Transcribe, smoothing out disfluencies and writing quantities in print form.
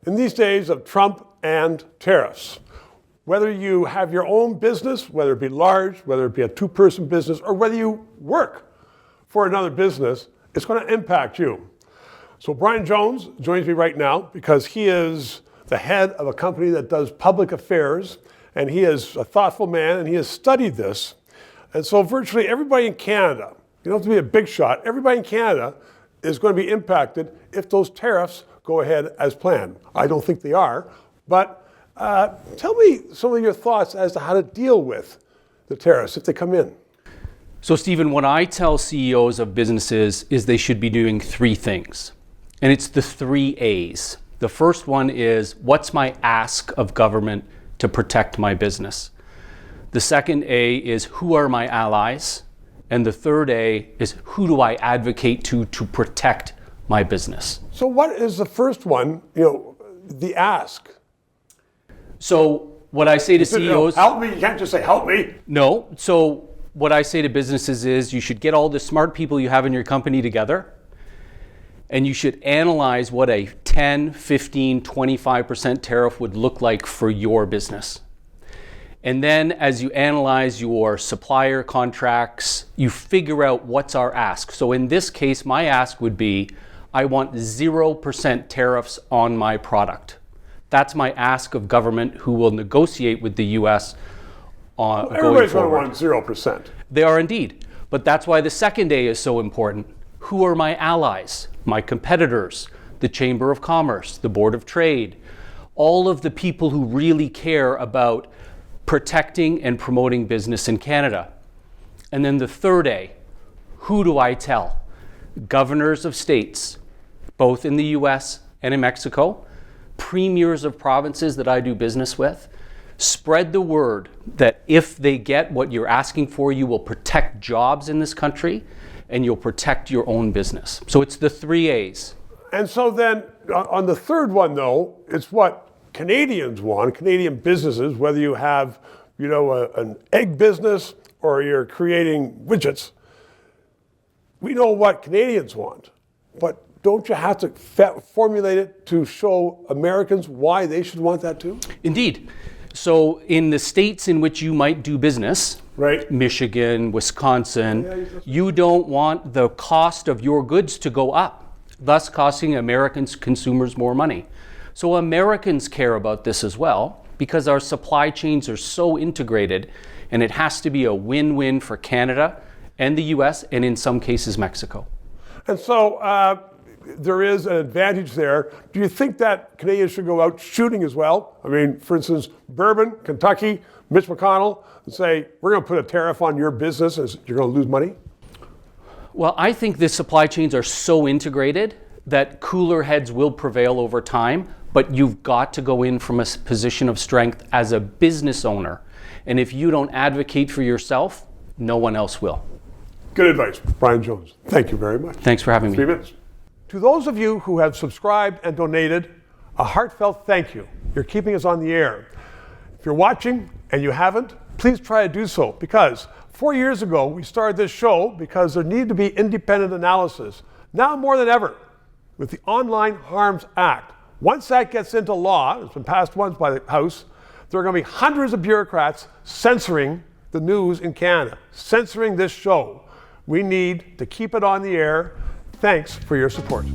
In these days of Trump and tariffs, whether you have your own business, whether it be large, whether it be a two-person business, or whether you work for another business, it's going to impact you. So Brian Jones joins me right now because he is the head of a company that does public affairs, and he is a thoughtful man, and he has studied this. And so virtually everybody in Canada, you don't have to be a big shot, everybody in Canada is going to be impacted if those tariffs go ahead as planned. I don't think they are, but tell me some of your thoughts as to how to deal with the tariffs if they come in. So Stephen, what I tell CEOs of businesses is they should be doing three things. And it's the 3 A's. The first one is, what's my ask of government to protect my business? The second A is, who are my allies? And the third A is, who do I advocate to protect my business? So what is the first one, the ask? So what I say to CEOs... Help me, you can't just say, help me. No, so what I say to businesses is you should get all the smart people you have in your company together, and you should analyze what a 10, 15, 25% tariff would look like for your business. And then as you analyze your supplier contracts, you figure out what's our ask. So in this case, my ask would be, I want 0% tariffs on my product. That's my ask of government, who will negotiate with the U.S. on everybody's going to want 0%. They are indeed. But that's why the second A is so important. Who are my allies? My competitors, the Chamber of Commerce, the Board of Trade, all of the people who really care about protecting and promoting business in Canada. And then the third A, who do I tell? Governors of states, both in the US and in Mexico, premiers of provinces that I do business with. Spread the word that if they get what you're asking for, you will protect jobs in this country and you'll protect your own business. So it's the 3 A's. And so then on the third one, though, it's what Canadians want, Canadian businesses, whether you have, an egg business or you're creating widgets. We know what Canadians want, but don't you have to formulate it to show Americans why they should want that too? Indeed. So in the states in which you might do business, right, Michigan, Wisconsin, you don't want the cost of your goods to go up, thus costing Americans, consumers, more money. So Americans care about this as well because our supply chains are so integrated, and it has to be a win-win for Canada and the US, and in some cases Mexico. And so there is an advantage there. Do you think that Canadians should go out shooting as well? I mean, for instance, Bourbon, Kentucky, Mitch McConnell, and say, we're going to put a tariff on your business as you're going to lose money? Well, I think the supply chains are so integrated that cooler heads will prevail over time, but you've got to go in from a position of strength as a business owner. And if you don't advocate for yourself, no one else will. Good advice, Brian Jones. Thank you very much. Thanks for having me. 3 minutes. To those of you who have subscribed and donated, a heartfelt thank you. You're keeping us on the air. If you're watching and you haven't, please try to do so, because 4 years ago we started this show because there needed to be independent analysis. Now more than ever, with the Online Harms Act, once that gets into law, it's been passed once by the House, there are going to be hundreds of bureaucrats censoring the news in Canada, censoring this show. We need to keep it on the air. Thanks for your support.